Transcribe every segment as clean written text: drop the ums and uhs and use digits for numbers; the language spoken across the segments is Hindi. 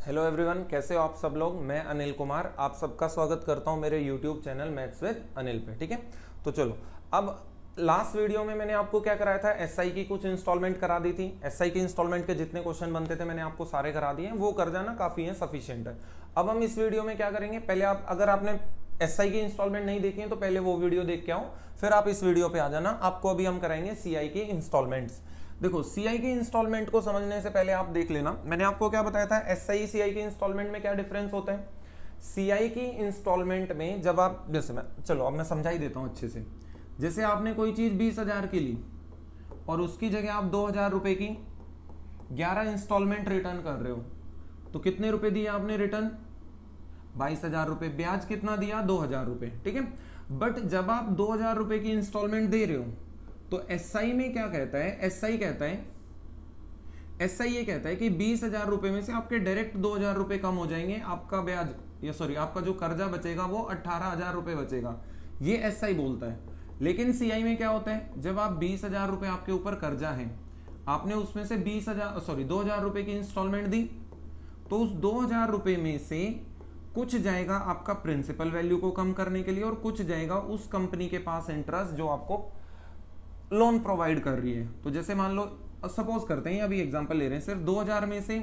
हेलो एवरीवन, कैसे हो आप सब लोग। मैं अनिल कुमार आप सबका स्वागत करता हूं मेरे YouTube channel maths with Anil पे। ठीक है, तो चलो अब लास्ट वीडियो में मैंने आपको क्या कराया था, एसआई की कुछ इंस्टॉलमेंट करा दी थी। एसआई की इंस्टॉलमेंट के जितने क्वेश्चन बनते थे मैंने आपको सारे करा दिए हैं, वो कर जाना, काफी है, सफिशियंट है। अब हम इस वीडियो में क्या करेंगे, पहले आप अगर आपने एसआई की इंस्टॉलमेंट नहीं देखी है तो पहले वो वीडियो देख के आओ, फिर आप इस वीडियो पे आ जाना। आपको अभी हम कराएंगे सीआई की इंस्टॉलमेंट्स। देखो, सीआई की इंस्टॉलमेंट को समझने से पहले आप देख लेना, मैंने आपको क्या बताया था, एसआई सीआई की इंस्टॉलमेंट में क्या डिफरेंस होता है। सीआई की इंस्टॉलमेंट में जब आप, जैसे मैं, चलो अब मैं समझा ही देता हूं अच्छे से। जैसे आपने कोई चीज 20,000 की ली और उसकी जगह आप 2,000 रुपए की 11 इंस्टॉलमेंट रिटर्न कर रहे हो, तो कितने रुपए दिए आपने रिटर्न, 22,000 रुपए। ब्याज कितना दिया, 2,000 रुपए। ठीक है, बट जब आप 2,000 रुपए की इंस्टॉलमेंट दे रहे हो तो एसआई में क्या कहता है, एसआई ये कहता है कि 20,000 रुपए में से आपके डायरेक्ट 2,000 रुपए कम हो जाएंगे, आपका ब्याज या सॉरी आपका जो कर्जा बचेगा वो 18,000 रुपए बचेगा, ये एसआई बोलता है। लेकिन सीआई में क्या होता है, जब आप 20,000 रुपए आपके ऊपर कर्जा है, आपने उसमें से 2,000 रुपए की इंस्टॉलमेंट दी, तो उस 2,000 रुपए में से कुछ जाएगा आपका प्रिंसिपल वैल्यू को कम करने के लिए और कुछ जाएगा उस कंपनी के पास इंटरेस्ट जो आपको लोन प्रोवाइड कर रही है। तो जैसे मान लो, सपोज करते हैं, अभी एग्जांपल ले रहे हैं, सिर्फ 2,000 में से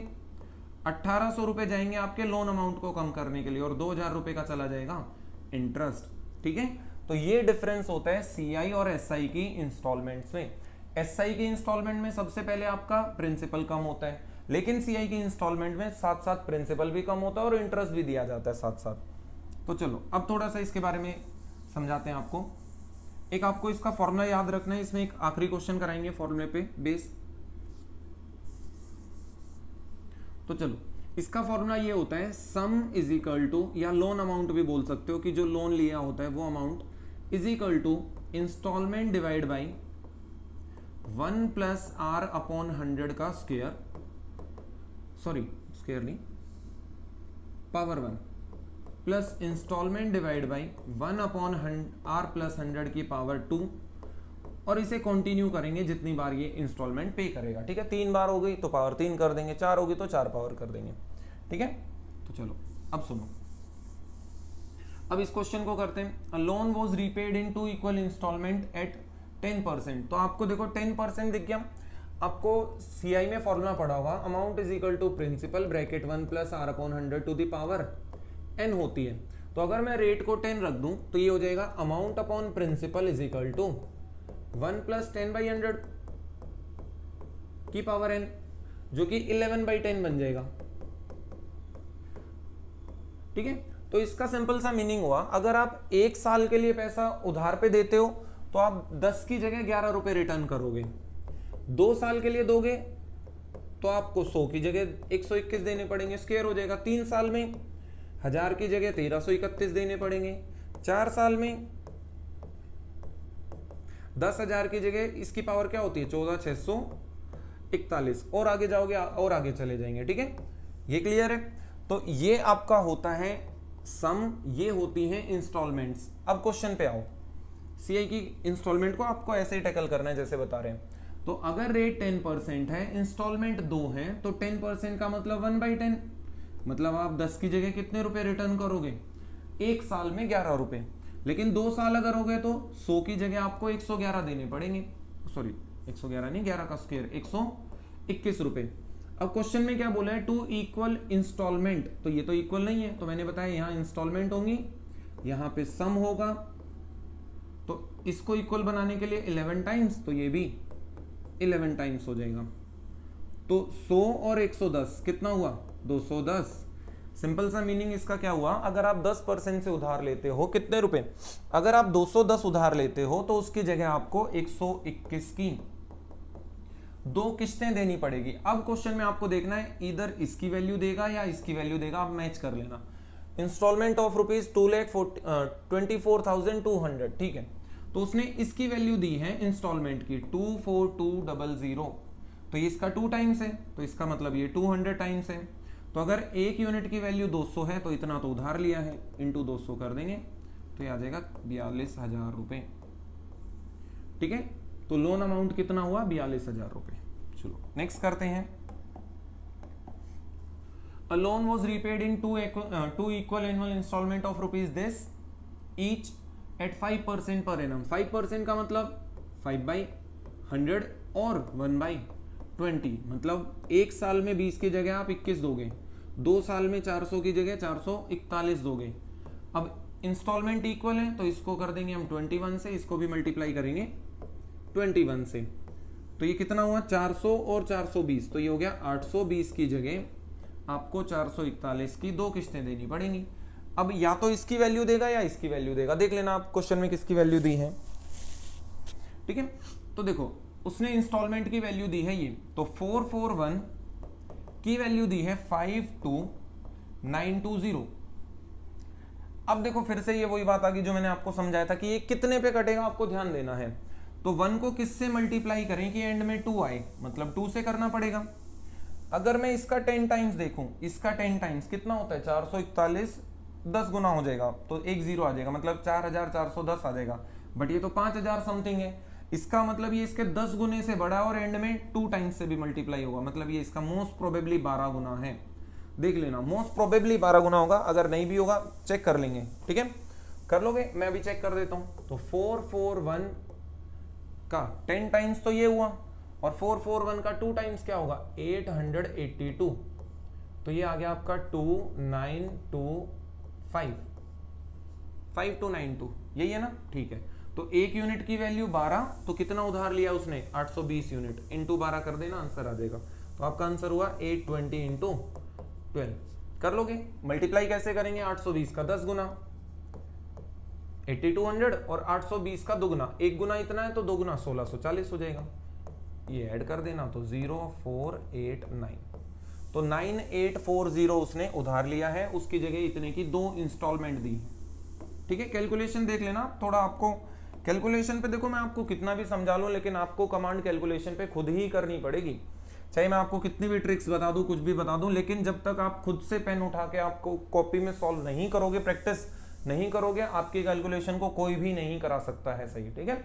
1,800 रुपए जाएंगे आपके लोन अमाउंट को कम करने के लिए और 2,000 रुपए का चला जाएगा इंटरेस्ट। ठीक है, तो ये डिफरेंस होता है सीआई और एसआई की इंस्टॉलमेंट्स में। एसआई की इंस्टॉलमेंट में सबसे पहले आपका प्रिंसिपल कम होता है, लेकिन सीआई की इंस्टॉलमेंट में साथ साथ प्रिंसिपल भी कम होता है और इंटरेस्ट भी दिया जाता है साथ साथ। तो चलो अब थोड़ा सा इसके बारे में समझाते हैं आपको। एक आपको इसका फॉर्मूला याद रखना है, इसमें एक आखिरी क्वेश्चन कराएंगे फॉर्मूले पे बेस। तो चलो, इसका फॉर्मूला ये होता है, सम इज इक्वल टू, या लोन अमाउंट भी बोल सकते हो कि जो लोन लिया होता है वो amount, is equal to instalment divide by 1 plus r upon 100 का स्क्वायर, सॉरी स्क्वायर नहीं, power 1 plus instalment divide by 1 upon r plus 100 की पावर 2, और इसे कंटिन्यू करेंगे जितनी बार ये इंस्टॉलमेंट पे करेगा। ठीक है, 3 बार हो गई तो पावर 3 कर देंगे, 4 होगी तो 4 पावर कर देंगे। ठीक है, तो चलो अब सुनो, अब इस क्वेश्चन को करते हैं। Loan was repaid in 2 equal instalment at 10%। तो आपको देखो 10% दिख गया। आपको सीआई में फॉर्मूला पढ़ा होगा, amount is equal to principal bracket 1 plus r upon 100 to the power n होती है। तो अगर मैं रेट को 10 रख दूं तो ये हो जाएगा amount upon principal is equal to 1 plus 10/100 की पावर n, जो कि 11/10 बन जाएगा। ठीक है, तो इसका सिंपल सा मीनिंग हुआ, अगर आप 1 साल के लिए पैसा उधार पे देते हो तो आप 10 की जगह 11 रुपए रिटर्न करोगे। 2 साल के लिए दोगे तो आपको 100 की जगह 121 देने पड़ेंगे, स्क्वायर हो जाएगा। 3 साल में 1000 की जगह 1331 देने पड़ेंगे। 4 साल में 10,000 की जगह इसकी पावर क्या होती है, 14,641, और आगे जाओगे और आगे चले जाएंगे। ठीक है, ये क्लियर है। तो ये आपका होता है सम, ये होती हैं इंस्टॉलमेंट्स। अब क्वेश्चन पे आओ, सीआई की इंस्टॉलमेंट को आपको ऐसे ही टैकल करना है जैसे बता रहे हैं। तो अगर रेट 10% है, इंस्टॉलमेंट 2 है, तो 10% का मतलब 1/10, मतलब आप 10 की जगह कितने रुपए रिटर्न करोगे, 1 साल में 11 रुपए। लेकिन 2 साल अगर हो गए तो 100 की जगह आपको 111 देने पड़ेंगे, सॉरी 111 नहीं, 11 का स्क्वायर 121 रुपए। अब क्वेश्चन में क्या बोला है, 2 इक्वल इंस्टॉलमेंट, तो ये तो इक्वल नहीं है, तो मैंने बताया यहाँ इंस्टॉलमेंट होंगी, यहाँ पे सम होगा, तो इसको इक्वल बनाने के लिए 11 टाइम्स, तो ये भी 11 टाइम्स हो जाएगा। तो 100 और 110 कितना हुआ, 210। सिंपल सा मीनिंग इसका क्या हुआ, अगर आप 10% से उधार लेते हो कितने रुपए, अगर आप 210 उधार लेते हो तो उसकी जगह आपको 121 की 2 किस्तें देनी पड़ेगी। अब क्वेश्चन में आपको देखना है, इधर इसकी वैल्यू देगा या इसकी वैल्यू देगा, आप मैच कर लेना। इंस्टॉलमेंट ऑफ रुपीज 2,24,200, ठीक है, तो उसने इसकी वैल्यू दी है इंस्टॉलमेंट की 24200, तो ये इसका 2 टाइम्स है, तो इसका मतलब ये 200 टाइम्स है। तो अगर 1 यूनिट की वैल्यू 200 है तो इतना तो उधार लिया है, इंटू 200 कर देंगे तो ये आ जाएगा 42,000 रुपए। ठीक है, तो लोन अमाउंट कितना हुआ, 42,000 रुपए। चलो नेक्स्ट करते हैं। A loan was repaid in two equal annual installment of rupees this each at 5% per annum. 5% का मतलब 5/100 और 1/20, मतलब एक साल में 20 की जगह आप 21 दोगे, 2 साल में 400 की जगह 441 दोगे। अब इंस्टॉलमेंट इक्वल है तो इसको कर देंगे हम 21 से, इसको भी मल्टीप्लाई करेंगे 21 से, तो ये कितना हुआ 400 और 420, तो ये हो गया 820 की जगह आपको 441 की 2 किस्तें देनी पड़ेंगी। अब या तो इसकी वैल्यू देगा या इसकी वैल्यू देगा, देख लेना आप क्वेश्चन में किसकी वैल्यू दी है। ठीक है, तो देखो उसने इंस्टॉलमेंट की वैल्यू दी है ये, तो 441 की वैल्यू दी है 52920। अब देखो फिर से ये वही बात आ गई जो मैंने आपको समझाया था कि ये कितने पे कटेगा आपको ध्यान देना है। तो 1 को किससे मल्टीप्लाई करें कि एंड में 2 आए, मतलब 2 से करना पड़ेगा। अगर मैं इसका 10 टाइम्स देखूं, इसका 10 टाइम्स कितना होता है 441, 10 गुना हो जाएगा तो एक जीरो आ जाएगा, मतलब 4410 आ जाएगा, बट ये तो 5000 समथिंग है। इसका मतलब ये इसके 10 गुने से बड़ा और एंड में 2 टाइम्स से भी मल्टीप्लाई होगा, मतलब ये इसका मोस्ट प्रोबेबली 12 गुना है। देख लेना मोस्ट प्रोबेबली 12 गुना होगा, अगर नहीं भी होगा चेक कर लेंगे। ठीक है, कर लोगे, मैं अभी चेक कर देता हूं। तो 441 का 10 टाइम्स तो ये हुआ, और 441 का 2 टाइम्स क्या होगा 882, तो ये आ गया आपका 2925, 5292, यही है ना। ठीक है, तो एक यूनिट की वैल्यू 12, तो कितना उधार लिया उसने 820 यूनिट, इंटू 12 कर देना, आंसर आ जाएगा। तो आपका आंसर हुआ 820 इंटू 12। कर लोगे, मल्टीप्लाई कैसे करेंगे 820 का 10 गुना 8200 और 820 का दुगुना, एक गुना इतना है तो 2 गुना 1640 हो जाएगा, ये ऐड कर देना तो 0489, तो 9840 उसने उधार लिया है, उसकी जगह इतने की 2 इंस्टॉलमेंट दी। ठीक है, कैलकुलेशन देख लेना थोड़ा, आपको कैलकुलेशन पे देखो मैं आपको कितना भी समझा लूं, लेकिन आपको कमांड कैलकुलेशन पे खुद ही करनी पड़ेगी। चाहे मैं आपको कितनी भी ट्रिक्स बता दूं, कुछ भी बता दूं, लेकिन जब तक आप खुद से पेन उठा के आपको कॉपी में सॉल्व नहीं करोगे, प्रैक्टिस नहीं करोगे, आपकी कैलकुलेशन को कोई भी नहीं करा सकता है। सही, ठीक है,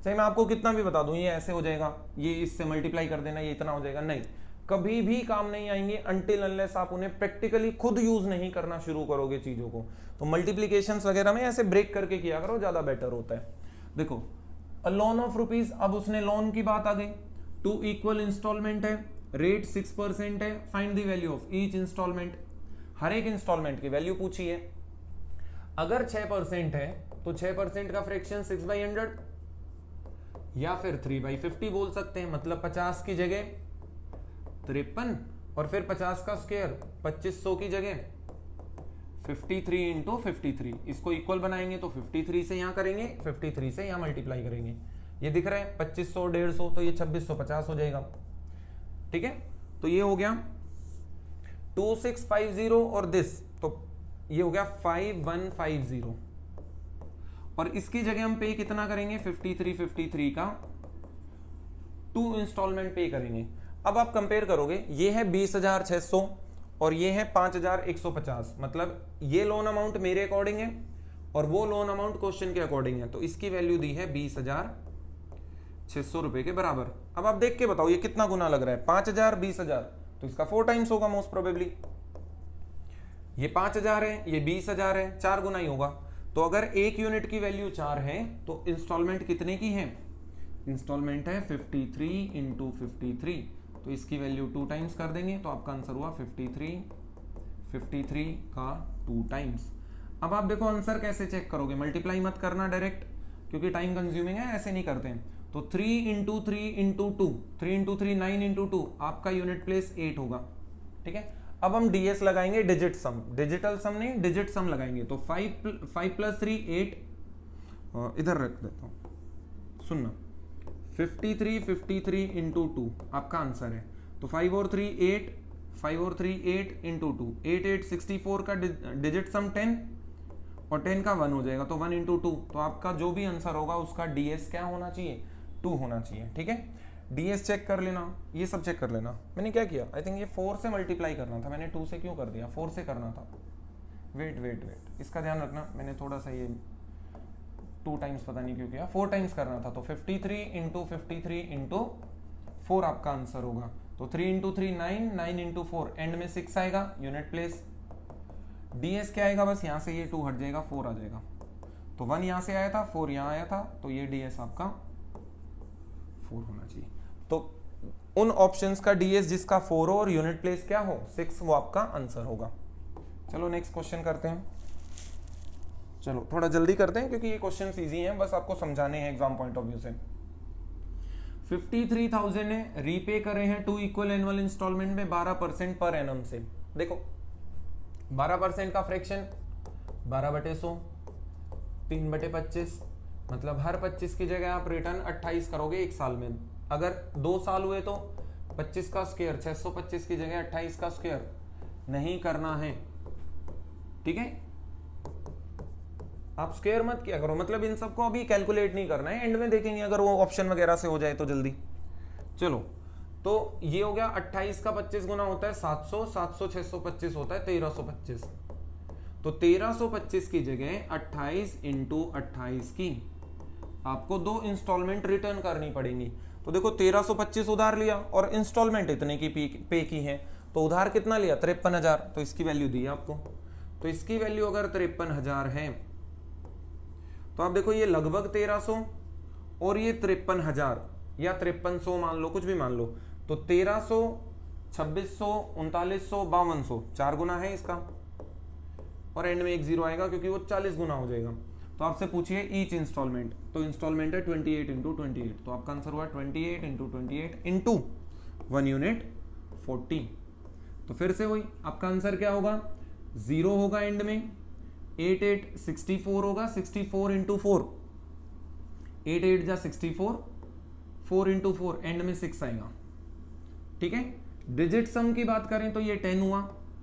चाहे मैं आपको कितना भी बता दूं ये ऐसे हो जाएगा, ये इससे मल्टीप्लाई कर देना, ये इतना हो जाएगा, नहीं, कभी भी काम नहीं आएंगे अनटिल अनलेस आप उन्हें प्रैक्टिकली खुद यूज नहीं करना शुरू करोगे चीजों को। तो मल्टीप्लीकेशंस वगैरह में ऐसे ब्रेक करके किया करो, ज्यादा बेटर होता है। देखो अ लोन ऑफ रुपीज, अब उसने लोन की बात आ गई, 2 इक्वल इंस्टॉलमेंट है, रेट 6% है, find the value of each installment, हर एक इंस्टॉलमेंट की वैल्यू पूछी है। अगर 6% है तो 6% का फ्रैक्शन 6/100 या फिर 3/50 बोल सकते हैं, मतलब 50 की जगह 53 और फिर 50 का स्क्वायर 2500 की जगह 53 इंटू 53, इसको इक्वल बनाएंगे तो 53 से यहां करेंगे, 53 से यहां मल्टीप्लाई करेंगे, ये दिख रहा है 2500 150, तो ये 2650 हो जाएगा। ठीक है, तो ये हो गया 2650 और दिस, तो ये हो गया 5150, और इसकी जगह हम पे कितना करेंगे 53 का 2 इंस्टॉलमेंट पे करेंगे। अब आप कंपेयर करोगे, ये है 20,600 और ये है 5,150, मतलब ये लोन अमाउंट मेरे अकॉर्डिंग है और वो लोन अमाउंट क्वेश्चन के अकॉर्डिंग है, तो इसकी वैल्यू दी है 20,600 रुपए के बराबर। अब आप देख के बताओ ये कितना गुना लग रहा है, 5,000 20,000, तो इसका 4 टाइम्स होगा मोस्ट प्रोबेबली। ये 5,000 है, ये 20,000 है, 4 गुना ही होगा। तो अगर एक यूनिट की वैल्यू 4 है तो इंस्टॉलमेंट कितने की है, इंस्टॉलमेंट है 53 इंटू 53, तो इसकी वैल्यू 2 टाइम्स कर देंगे, तो आपका आंसर हुआ 53 का 2 टाइम्स। अब आप देखो आंसर कैसे चेक करोगे, मल्टीप्लाई मत करना डायरेक्ट, क्योंकि टाइम कंज्यूमिंग है, ऐसे नहीं करते हैं। तो 3 इंटू 3 इंटू 2, 3 इंटू 3 9 इंटू 2, आपका यूनिट प्लेस 8 होगा। ठीक है, अब हम डीएस लगाएंगे, डिजिट सम, डिजिटल सम नहीं डिजिट सम लगाएंगे, तो 5 + 3 8, इधर रख देता हूं, सुनना, 53 इंटू 2 आपका आंसर है। तो 5 और 3 8, 5 और 3 8 इंटू 2, 8 8 64 का डिजिट सम 10 और 10 का 1 हो जाएगा, तो 1 इंटू 2, तो आपका जो भी आंसर होगा उसका डीएस क्या होना चाहिए 2 होना चाहिए। ठीक है, डीएस चेक कर लेना, ये सब चेक कर लेना। मैंने क्या किया, आई थिंक ये 4 से मल्टीप्लाई करना था, मैंने 2 से क्यों कर दिया, 4 से करना था। वेट, इसका ध्यान रखना, मैंने थोड़ा सा ये 2 टाइम्स पता नहीं क्यों किया, 4 टाइम्स करना था। तो 53 इंटू 4 आपका आंसर होगा, तो 3 इंटू 3 9, 9 इंटू 4 एंड में 6 आएगा यूनिट प्लेस। ds क्या आएगा, बस यहाँ से ये 2 हट जाएगा, 4 आ जाएगा। तो 1 यहाँ से आया था, 4 यहाँ आया था, तो ये ds आपका 4 होना चाहिए। तो उन ऑप्शंस का ds जिसका 4 हो और यूनिट प्लेस क्या हो 6, वो आपका आंसर होगा। चलो नेक्स्ट क्वेश्चन करते हैं। चलो थोड़ा जल्दी करते हैं क्योंकि ये क्वेश्चन इजी हैं, बस आपको समझाने हैं एग्जाम पॉइंट ऑफ व्यू से। 53,000 है, रीपे करे हैं 2 इक्वल एनुअल इंस्टॉलमेंट में 12% पर एनम से। देखो 12% का फ्रैक्शन 12/100, 3/25, मतलब हर 25 की जगह आप रिटर्न 28 करोगे एक साल में। अगर 2 साल हुए तो 25 का स्क्वायर, 625 की जगह 28 का स्क्वायर नहीं करना है, ठीक है। आप स्क्वायर मत किया करो, मतलब इन सबको अभी कैलकुलेट नहीं करना है, एंड में देखेंगे अगर वो ऑप्शन वगैरह से हो जाए तो जल्दी। चलो तो ये हो गया 28 का 25 गुना होता है 700, 700 625 होता है 1325। तो 1325 की जगह 28 इंटू 28 की आपको 2 इंस्टॉलमेंट रिटर्न करनी पड़ेंगी। तो देखो 1325 उधार लिया और इंस्टॉलमेंट इतने की पे की है, तो उधार कितना लिया 53,000, तो इसकी वैल्यू दी आपको। तो इसकी वैल्यू अगर 53,000 है तो आप देखो ये लगभग 1300 और ये 53,000 या 5300 मान लो, कुछ भी मान लो, तो 1300, 2600, 3900, 5200, 4 गुना है इसका, और एंड में एक 0 आएगा क्योंकि वो 40 गुना हो जाएगा। तो आपसे पूछिए ईच इंस्टॉलमेंट, तो इंस्टॉलमेंट है 28 इंटू 28, तो आपका आंसर हुआ 28 इंटू 28 इंटू 1 यूनिट 40। तो फिर से वही आपका आंसर क्या होगा, 0 होगा एंड में, 8 8 64 होगा, 64 इंटू 4, 8 8 जा 64, 4 इंटू 4 एंड में 6 आएगा, ठीक है। डिजिट सम की बात करें तो ये 10 हुआ,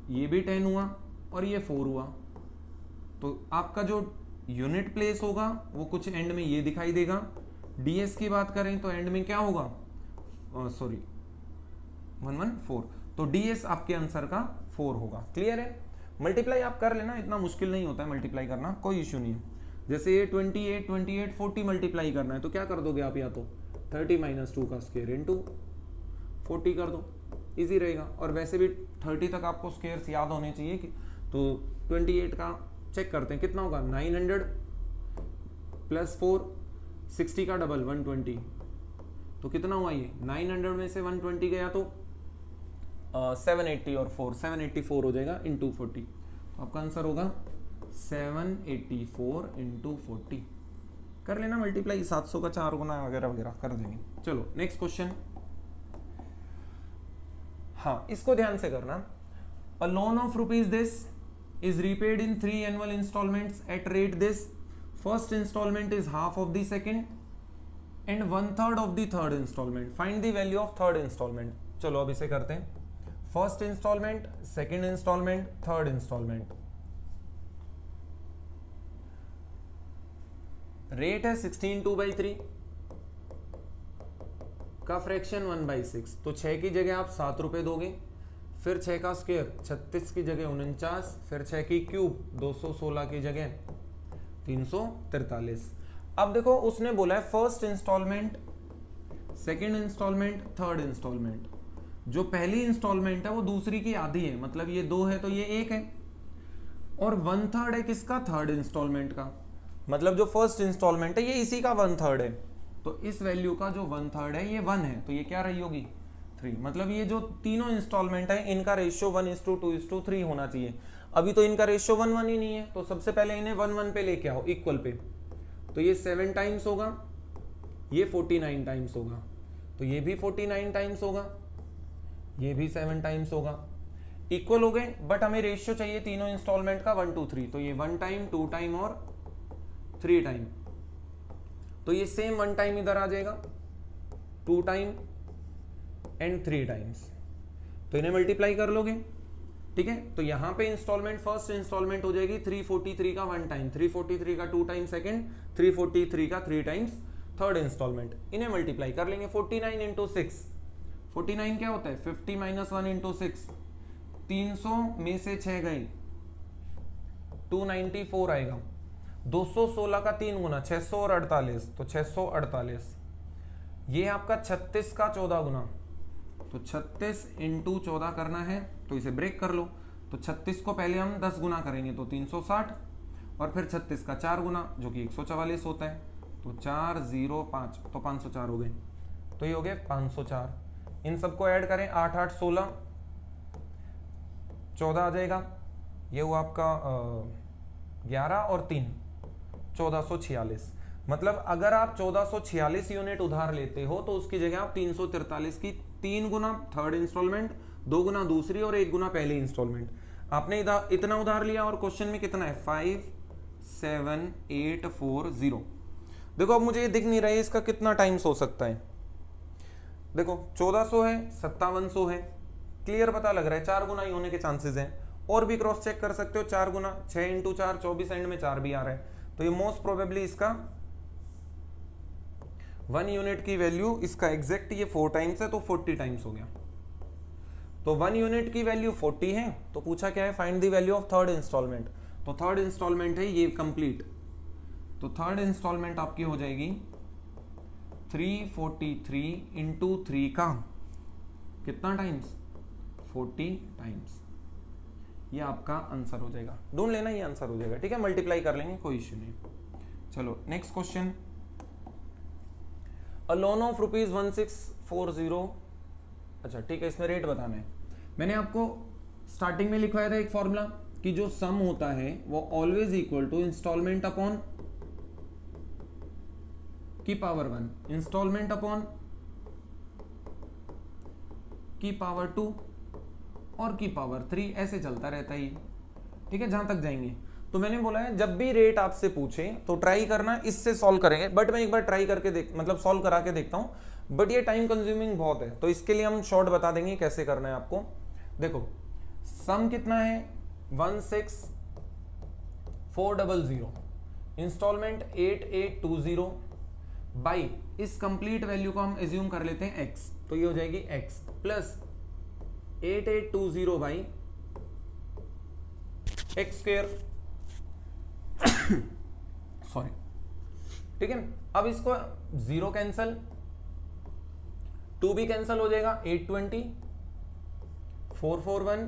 ये भी 10 हुआ और ये 4 हुआ। तो आपका जो यूनिट प्लेस होगा वो कुछ एंड में ये दिखाई देगा। ds की बात करें तो एंड में क्या होगा, सॉरी 114, तो ds आपके आंसर का 4 होगा। क्लियर है। मल्टीप्लाई आप कर लेना, इतना मुश्किल नहीं होता है मल्टीप्लाई करना, कोई इश्यू नहीं है। जैसे ये 28 28 40 मल्टीप्लाई करना है तो क्या कर दोगे आप, या तो 30 - 2 का स्क्वायर इंटू 40 कर दो, इजी रहेगा। और वैसे भी 30 तक आपको स्क्वायर्स याद होने चाहिए कि, तो 28 का चेक करते हैं कितना होगा, 900 प्लस 4, 60 का डबल 120, तो कितना हुआ ये 900 में से 120 गया तो 780 और 4 784 हो जाएगा इंटू 40। तो आपका आंसर होगा 784 इंटू 40। कर लेना मल्टीप्लाई, 700 का 4 गुना वगैरह वगैरह कर देंगे। चलो नेक्स्ट क्वेश्चन। हाँ इसको ध्यान से करना। A loan of rupees this is repaid in 3 annual installments at rate this. First installment is half of the second and 1/3 of the third installment. Find the value of third installment. चलो अब इसे करते हैं। First instalment, second instalment, third instalment. Rate है 16 2/3 का फ्रैक्शन 1/6, तो 6 की जगह आप 7 रुपए दोगे, फिर 6 का स्क्वायर 36 की जगह 49, फिर 6 की क्यूब 216 की जगह 343। अब देखो उसने बोला है first instalment, second instalment, third instalment. जो पहली इंस्टॉलमेंट है वो दूसरी की आधी है, मतलब ये 2 है तो ये 1 है, और 1/3 है किसका, थर्ड इंस्टॉलमेंट का, मतलब जो फर्स्ट इंस्टॉलमेंट है ये इसी का 1/3 है। तो इस वैल्यू का जो 1/3 है ये 1 है, तो ये क्या रही होगी 3। मतलब ये जो तीनों इंस्टॉलमेंट है इनका रेशियो 1:2:3 होना चाहिए। अभी तो इनका रेशियो 1:1 ही नहीं है, तो सबसे पहले इन्हें 1:1 पे लेके आओ, इक्वल पे। तो ये 7 टाइम्स होगा, ये 49 टाइम्स होगा, तो ये भी 49 टाइम्स होगा, ये भी 7 टाइम्स होगा, इक्वल हो गए। बट हमें रेशियो चाहिए तीनों इंस्टॉलमेंट का 1 2 3, तो ये 1 टाइम, 2 टाइम और 3 टाइम। तो ये सेम 1 टाइम इधर आ जाएगा, 2 टाइम एंड 3 टाइम्स, तो इन्हें मल्टीप्लाई कर लोगे, ठीक है। तो यहां पे इंस्टॉलमेंट, फर्स्ट इंस्टॉलमेंट हो जाएगी 343 का 1 टाइम, 343 का 2 टाइम सेकंड, 343 का 3 टाइम्स थर्ड इंस्टॉलमेंट। इन्हें मल्टीप्लाई कर लेंगे 49 इंटू 6। 49 क्या होता है 50 - 1 इंटू 6, 300 में से 6 गए 294 आएगा, 216 का 3 गुना 600 और 48, तो 648। ये आपका 36 का 14 गुना, तो 36 इंटू 14 करना है, तो इसे ब्रेक कर लो। तो 36 को पहले हम 10 गुना करेंगे तो 360, और फिर 36 का 4 गुना जो कि 144 होता है, तो 405 तो 504 हो गए। तो ये हो गए 504। इन सबको ऐड करें, 8 8 16 14 आ जाएगा। ये हुआ आपका 11 और 3 1446। मतलब अगर आप 1446 यूनिट उधार लेते हो तो उसकी जगह आप 343 की 3 गुना थर्ड इंस्टॉलमेंट, 2 गुना दूसरी और 1 गुना पहली इंस्टॉलमेंट आपने इतना उधार लिया। और क्वेश्चन में कितना है 57840। देखो अब मुझे ये दिख नहीं रहा है इसका कितना टाइम्स हो सकता है। देखो 1400 है, 5700 है, क्लियर पता लग रहा है 4 गुना ही होने के चांसेस हैं। और भी क्रॉस चेक कर सकते हो, 4 गुना 6 इंटू 4 24, एंड में 4 भी आ रहा है। तो ये मोस्ट प्रोबेबली इसका 1 यूनिट की वैल्यू इसका एग्जैक्ट ये 4 टाइम्स है, तो 40 टाइम्स हो गया। तो 1 यूनिट की वैल्यू 40 है, तो पूछा क्या है find the value of third instalment. तो थर्ड इंस्टॉलमेंट है ये कंप्लीट, तो थर्ड इंस्टॉलमेंट आपकी हो जाएगी 343 इंटू 3 का कितना टाइम्स 40 टाइम्स। ये आपका आंसर हो जाएगा, ढूंढ लेना ये आंसर हो जाएगा, ठीक है, मल्टीप्लाई कर लेंगे कोई इश्यू नहीं। चलो next question, a loan of ₹1640। अच्छा ठीक है, इसमें रेट बताना है। मैंने आपको स्टार्टिंग में लिखवाया था एक फॉर्मूला कि जो सम होता है वो always equal to instalment upon की पावर 1, इंस्टॉलमेंट अपॉन की पावर 2 और की पावर 3, ऐसे चलता रहता है, ठीक है, जहां तक जाएंगे। तो मैंने बोला है जब भी रेट आपसे पूछे तो ट्राई करना इससे सॉल्व करेंगे, बट मैं एक बार ट्राई करके मतलब सॉल्व करा के देखता हूं, बट ये टाइम कंज्यूमिंग बहुत है, तो इसके लिए हम शॉर्ट बता देंगे कैसे करना है आपको। देखो सम कितना है 16400, इंस्टॉलमेंट 8820 बाई इस कंप्लीट वैल्यू को हम एज्यूम कर लेते हैं x, तो ये हो जाएगी x plus 8820 by x square sorry, ठीक है। अब इसको 0 कैंसल, 2 भी कैंसल हो जाएगा, 820 441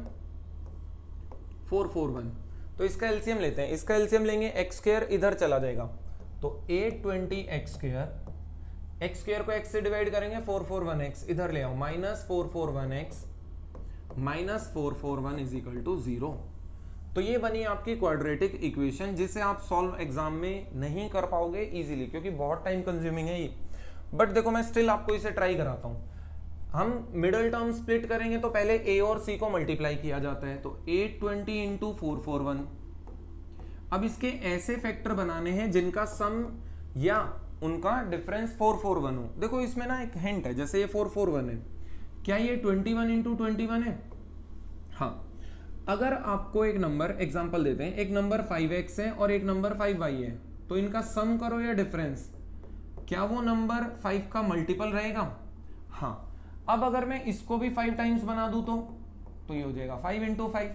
441। तो इसका एलसीएम लेते हैं, इसका एलसीएम लेंगे, एक्स स्क्वायर इधर चला जाएगा, तो 820 एक्स स्क्वायर, एक्स स्क्वायर को एक्स से डिवाइड करेंगे, 441x इधर ले आओ, minus 441x minus 441 is equal to 0। तो ये बनी आपकी क्वाड्रेटिक इक्वेशन, जिसे आप सॉल्व एग्जाम में नहीं कर पाओगे इजीली, क्योंकि बहुत टाइम कंज्यूमिंग है ये। बट देखो मैं स्टिल आपको इसे ट्राई कराता हूं। हम मिडल टर्म स्प्लिट करेंगे तो पहले a और c को मल्टीप्लाई किया जाता है, तो 820 इंटू 441। अब इसके ऐसे फैक्टर बनाने हैं जिनका सम या उनका डिफरेंस 441 हो। देखो इसमें ना एक हिंट है, जैसे ये 441 है, क्या ये 21 इंटू 21 है? हाँ, अगर आपको एक नंबर एग्जांपल देते हैं, एक नंबर 5x है और एक नंबर 5y है, तो इनका सम करो या डिफरेंस, क्या वो नंबर 5 का मल्टीपल रहेगा? हाँ। अब अगर मैं इसको भी 5 टाइम्स बना दूं तो ये हो जाएगा 5 इंटू 5।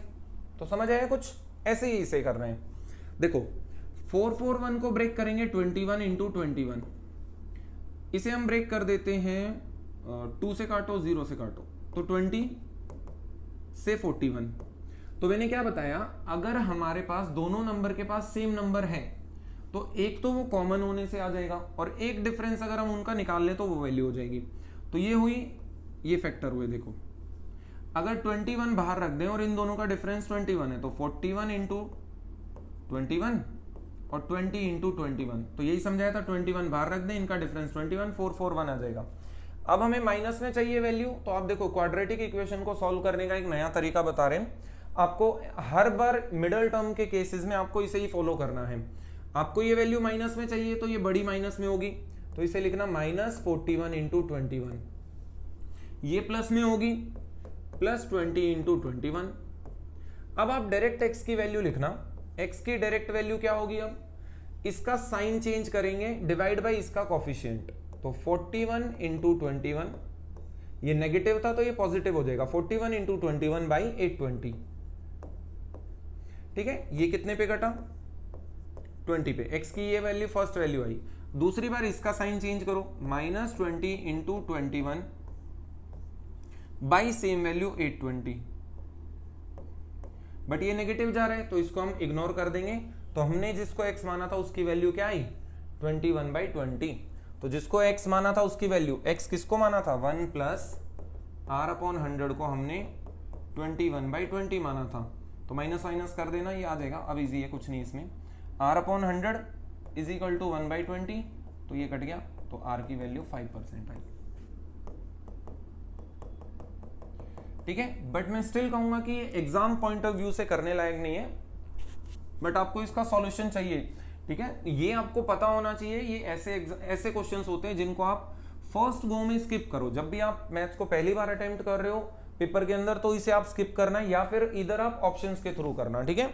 तो समझ आया कुछ? ऐसे ही इसे कर रहे हैं। देखो 441 को ब्रेक करेंगे 21 इंटू 21, इसे हम ब्रेक कर देते हैं 2 से काटो, 0 से काटो, तो 20 से 41। तो मैंने क्या बताया, अगर हमारे पास दोनों नंबर के पास सेम नंबर है तो एक तो वो कॉमन होने से आ जाएगा, और एक डिफरेंस अगर हम उनका निकाल लें तो वो वैल्यू हो जाएगी। तो ये हुई, ये फैक्टर हुए। देखो अगर 21 बाहर रख दें और इन दोनों का डिफरेंस 21 है, तो 41 इंटू 21 और 20 इंटू 21, तो यही समझाया था, 21 बाहर रख दें, इनका डिफरेंस 21, 441 आ जाएगा। अब हमें माइनस में चाहिए वैल्यू, तो आप देखो क्वाड्रेटिक इक्वेशन को सॉल्व करने का एक नया तरीका बता रहे हैं आपको। हर बार मिडल टर्म के केसेस में आपको इसे ही फॉलो करना है। आपको ये वैल्यू माइनस में चाहिए तो ये बड़ी माइनस में होगी, तो इसे लिखना माइनस 41 इंटू 21, ये प्लस में होगी प्लस 20 इंटू 21। अब आप डायरेक्ट x की वैल्यू लिखना, x की डायरेक्ट वैल्यू क्या होगी, अब इसका साइन चेंज करेंगे, डिवाइड बाई इसका कोफिशिएंट, तो 41 इंटू 21, ये नेगेटिव था तो ये पॉजिटिव हो जाएगा, 41 इंटू 21 बाई 820, ठीक है। ये कितने पे कटा? 20 पे। x की ये वैल्यू फर्स्ट वैल्यू आई। दूसरी बार इसका साइन चेंज करो, minus 20 into 21, by same value 820, but ये नेगेटिव जा रहा है तो इसको हम इग्नोर कर देंगे। तो हमने जिसको x माना था उसकी वैल्यू क्या आई 21/20। तो जिसको x माना था उसकी वैल्यू, x किसको माना था 1 प्लस r/100 को हमने 21/20 माना था। तो माइनस माइनस कर देना, ये आ जाएगा, अब इजी है कुछ नहीं इसमें। r/100 इज इक्वल टू 1/20, तो ये कट गया, तो r की वैल्यू 5% आई। ठीक है, बट मैं स्टिल कहूंगा कि एग्जाम पॉइंट ऑफ व्यू से करने लायक नहीं है, बट आपको इसका सॉल्यूशन चाहिए। ठीक है, ये आपको पता होना चाहिए। ये ऐसे क्वेश्चंस होते हैं जिनको आप फर्स्ट गो में स्किप करो। जब भी आप मैथ्स को पहली बार अटेम्प्ट कर रहे हो पेपर के अंदर, तो इसे आप स्किप करना या फिर इधर आप ऑप्शंस के थ्रू करना। ठीक है,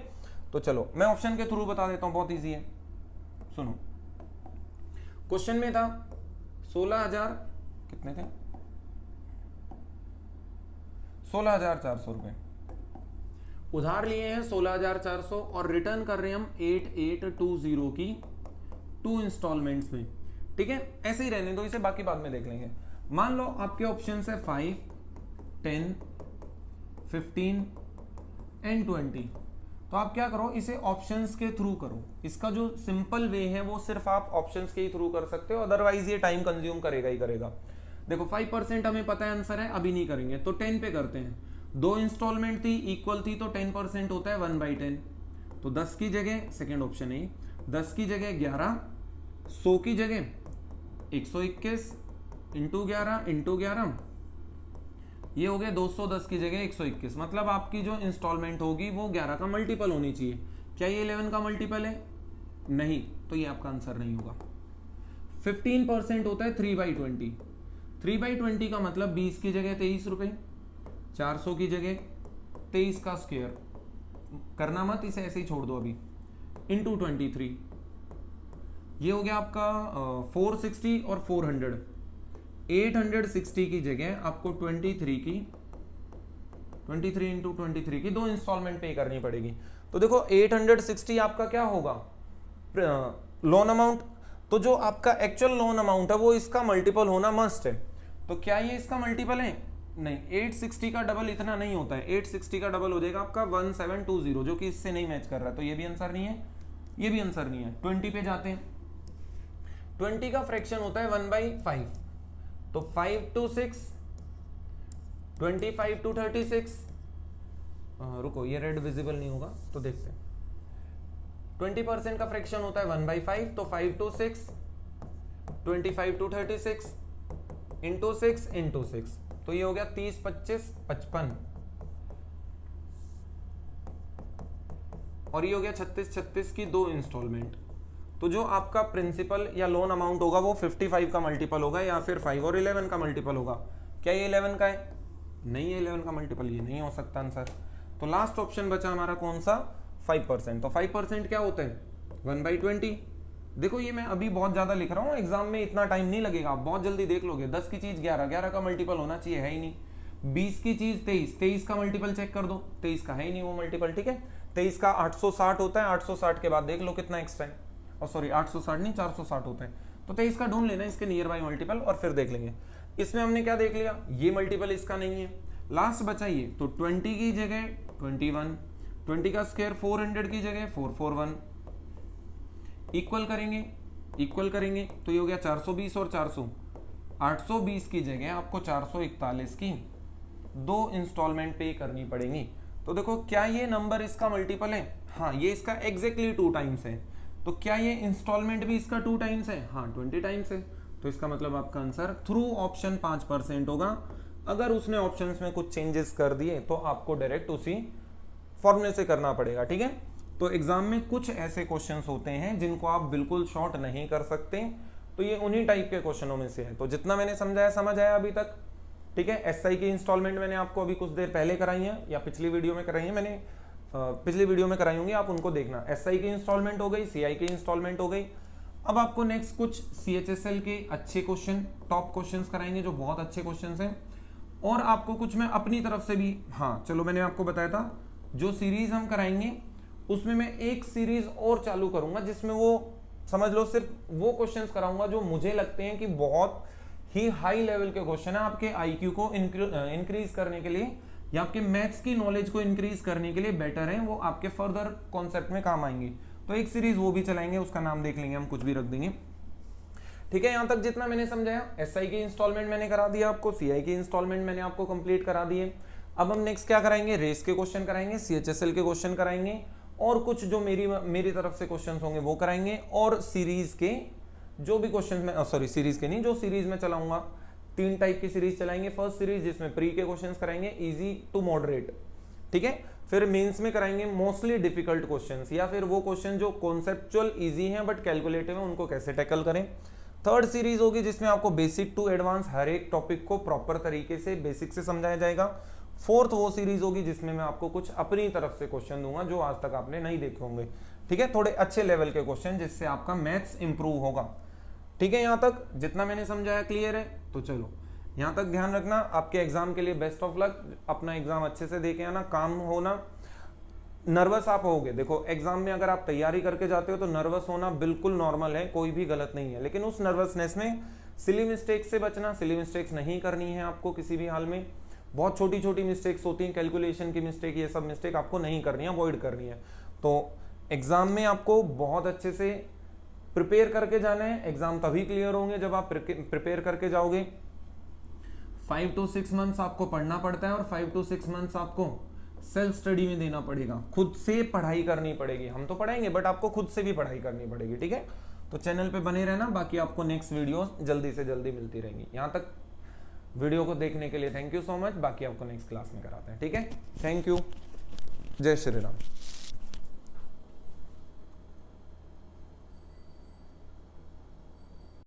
तो चलो मैं ऑप्शन के थ्रू बता देता हूं, बहुत ईजी है, सुनो। क्वेश्चन में था 16,000 कितने थे 16,400 रुपए उधार लिए हैं 16,400 और रिटर्न कर रहे हैं हम 8820 की 2 इंस्टॉलमेंट्स में। ठीक है, ऐसे ही रहने दो इसे, बाकी बाद में देख लेंगे। मान लो आपके ऑप्शन है 5, 10, 15 एंड 20। तो आप क्या करो, इसे ऑप्शंस के थ्रू करो। इसका जो सिंपल वे है वो सिर्फ आप ऑप्शंस के ही थ्रू कर सकते हो, अदरवाइज ये टाइम कंज्यूम करेगा ही करेगा। देखो 5% हमें पता है आंसर है, अभी नहीं करेंगे, तो 10 पे करते हैं। 2 इंस्टॉलमेंट थी, इक्वल थी, तो 10% होता है 1/10। तो 10 की जगह, सेकेंड ऑप्शन है, 10 की जगह 11, 100 की जगह 121 इंटू 11, ये हो गया 210 की जगह 121। मतलब आपकी जो इंस्टॉलमेंट होगी वो 11 का मल्टीपल होनी चाहिए। क्या ये 11 का मल्टीपल है? नहीं, तो ये आपका आंसर नहीं होगा। 15% होता है 3/20। 3/20 का मतलब 20 की जगह 23 रुपए, 400 की जगह 23 का स्क्वायर करना मत, इसे ऐसे ही छोड़ दो अभी, इंटू 23। ये हो गया आपका 460 और 400। 860 की जगह आपको 23 इंटू 23 की 2 इंस्टॉलमेंट पे करनी पड़ेगी। तो देखो 860 आपका क्या होगा लोन अमाउंट, तो जो आपका एक्चुअल लोन अमाउंट है वो इसका मल्टीपल होना मस्ट है। तो क्या ये इसका मल्टीपल है? नहीं, 860 का डबल इतना नहीं होता है। 860 का डबल हो जाएगा आपका 1720, जो कि इससे नहीं मैच कर रहा है, तो ये भी आंसर नहीं है, ये भी आंसर नहीं है। 20 पे जाते हैं। 20 का फ्रैक्शन होता है 1/5, तो 5 to 6, 25 to 36। रुको, ये रेड विजिबल नहीं होगा तो देखते हैं। 20% का फ्रैक्शन होता है 1/5, तो 5 to 6, 25 to 36 इंटू 6 इंटू 6, तो ये हो गया 30, 25, 55, और ये हो गया 36, 36 की 2 इंस्टॉलमेंट। तो जो आपका प्रिंसिपल या लोन अमाउंट होगा वो 55 का मल्टीपल होगा या फिर 5 और 11 का मल्टीपल होगा। क्या ये 11 का है? नहीं है 11 का मल्टीपल, ये नहीं हो सकता आंसर। तो लास्ट ऑप्शन बचा हमारा कौन सा? 5%। तो 5% क्या होता है 1/20। देखो ये मैं अभी बहुत ज्यादा लिख रहा हूँ, एग्जाम में इतना टाइम नहीं लगेगा, आप बहुत जल्दी देख लोगे। 10 की चीज 11, 11 का मल्टीपल होना चाहिए, है ही नहीं। 20 की चीज 23, 23 का मल्टीपल चेक कर दो, 23 का है ही नहीं वो मल्टीपल। ठीक है, 23 का 860 होता है, 860 के बाद देख लो कितना एक्स्ट्रा है, और सॉरी 860 नहीं 460 होता है। तो 23 का ढूंढ लेना इसके नियर बाय मल्टीपल और फिर देख लेंगे। इसमें हमने क्या देख लिया, ये मल्टीपल इसका नहीं है। लास्ट बचा ये, तो 20 की जगह 21, 20 का स्क्वायर 400 की जगह 441, इक्वल करेंगे तो ये हो गया 420 और 400, 820 की जगह आपको 441 की 2 इंस्टॉलमेंट पे करनी पड़ेंगी। तो देखो क्या ये नंबर इसका मल्टीपल है? हाँ, ये इसका एग्जैक्टली 2 टाइम्स है। तो क्या ये इंस्टॉलमेंट भी इसका 2 टाइम्स है? हाँ, 20 टाइम्स है। तो इसका मतलब आपका आंसर थ्रू ऑप्शन 5% होगा। अगर उसने ऑप्शंस में कुछ चेंजेस कर दिए तो आपको डायरेक्ट उसी फॉर्मूले से करना पड़ेगा। ठीक है, तो एग्जाम में कुछ ऐसे क्वेश्चंस होते हैं जिनको आप बिल्कुल शॉर्ट नहीं कर सकते, तो ये उन्हीं टाइप के क्वेश्चनों में से है। तो जितना मैंने समझाया समझ आया अभी तक। ठीक है, एसआई की इंस्टॉलमेंट मैंने आपको अभी कुछ देर पहले कराई है या पिछली वीडियो में कराई है, मैंने पिछली वीडियो में कराई होंगी, आप उनको देखना। एसआई की इंस्टॉलमेंट हो गई, सीआई की इंस्टॉलमेंट हो गई। अब आपको नेक्स्ट कुछ सीएचएसएल के अच्छे क्वेश्चन, टॉप क्वेश्चंस कराएंगे जो बहुत अच्छे क्वेश्चंस हैं, और आपको कुछ मैं अपनी तरफ से भी, हाँ चलो मैंने आपको बताया था जो सीरीज हम कराएंगे उसमें मैं एक सीरीज और चालू करूंगा जिसमें वो समझ लो सिर्फ वो क्वेश्चंस कराऊंगा जो मुझे लगते हैं कि बहुत ही हाई लेवल के क्वेश्चन है, आपके आईक्यू को इंक्रीज करने के लिए या आपके मैथ्स की नॉलेज को इंक्रीज करने के लिए बेटर है, वो आपके फर्दर कॉन्सेप्ट में काम आएंगे। तो एक सीरीज वो भी चलाएंगे, उसका नाम देख लेंगे हम, कुछ भी रख देंगे। ठीक है, यहां तक जितना मैंने समझाया, एसआई की इंस्टॉलमेंट मैंने करा दिया आपको, सीआई की इंस्टॉलमेंट मैंने आपको कंप्लीट करा दिए। अब हम नेक्स्ट क्या कराएंगे, रेस के क्वेश्चन कराएंगे, सीएचएसएल के क्वेश्चन कराएंगे, और कुछ जो मेरी तरफ से क्वेश्चन होंगे वो कराएंगे, और सीरीज के जो भी क्वेश्चन में, सॉरी सीरीज के नहीं, जो सीरीज में चलाऊंगा 3 टाइप की सीरीज चलाएंगे। फर्स्ट सीरीज जिसमें प्री के क्वेश्चंस कराएंगे, इजी टू मॉडरेट, ठीक है। फिर मेंस में कराएंगे मोस्टली डिफिकल्ट क्वेश्चंस, या फिर वो क्वेश्चन जो कॉन्सेप्चुअल इजी हैं बट कैलकुलेटिव है, उनको कैसे टैकल करें। थर्ड सीरीज होगी जिसमें आपको बेसिक टू एडवांस हर एक टॉपिक को प्रॉपर तरीके से बेसिक से समझाया जाएगा। फोर्थ वो सीरीज होगी जिसमें मैं आपको कुछ अपनी तरफ से क्वेश्चन दूंगा जो आज तक आपने नहीं देखे होंगे, ठीक है, थोड़े अच्छे लेवल के क्वेश्चन जिससे आपका मैथ्स इंप्रूव होगा। ठीक है, यहां तक जितना मैंने समझाया क्लियर है? तो चलो यहां तक ध्यान रखना। आपके एग्जाम के लिए बेस्ट ऑफ लक, अपना एग्जाम अच्छे से देके आना, काम होना। नर्वस आप होगे, देखो एग्जाम में अगर आप तैयारी करके जाते हो तो नर्वस होना बिल्कुल नॉर्मल है, कोई भी गलत नहीं है, लेकिन उस नर्वसनेस में सिली मिस्टेक्स से बचना, सिली मिस्टेक्स नहीं करनी है आपको किसी भी हाल में। बहुत छोटी छोटी मिस्टेक्स होती हैं, कैलकुलेशन की मिस्टेक, ये सब मिस्टेक आपको नहीं करनी है, अवॉइड करनी है। तो एग्जाम में आपको बहुत अच्छे से प्रिपेयर करके जाना है। एग्जाम तभी क्लियर होंगे जब आप प्रिपेयर करके जाओगे। 5 to 6 मंथ्स आपको पढ़ना पड़ता है, और 5 to 6 मंथ्स आपको सेल्फ स्टडी में देना पड़ेगा, खुद से पढ़ाई करनी पड़ेगी। हम तो पढ़ाएंगे बट आपको खुद से भी पढ़ाई करनी पड़ेगी, ठीक है। तो चैनल पे बने रहना, बाकी आपको नेक्स्ट वीडियो जल्दी से जल्दी मिलती रहेंगी। यहाँ तक वीडियो को देखने के लिए थैंक यू सो मच, बाकी आपको नेक्स्ट क्लास में कराते हैं, ठीक है। थैंक यू, जय श्री राम।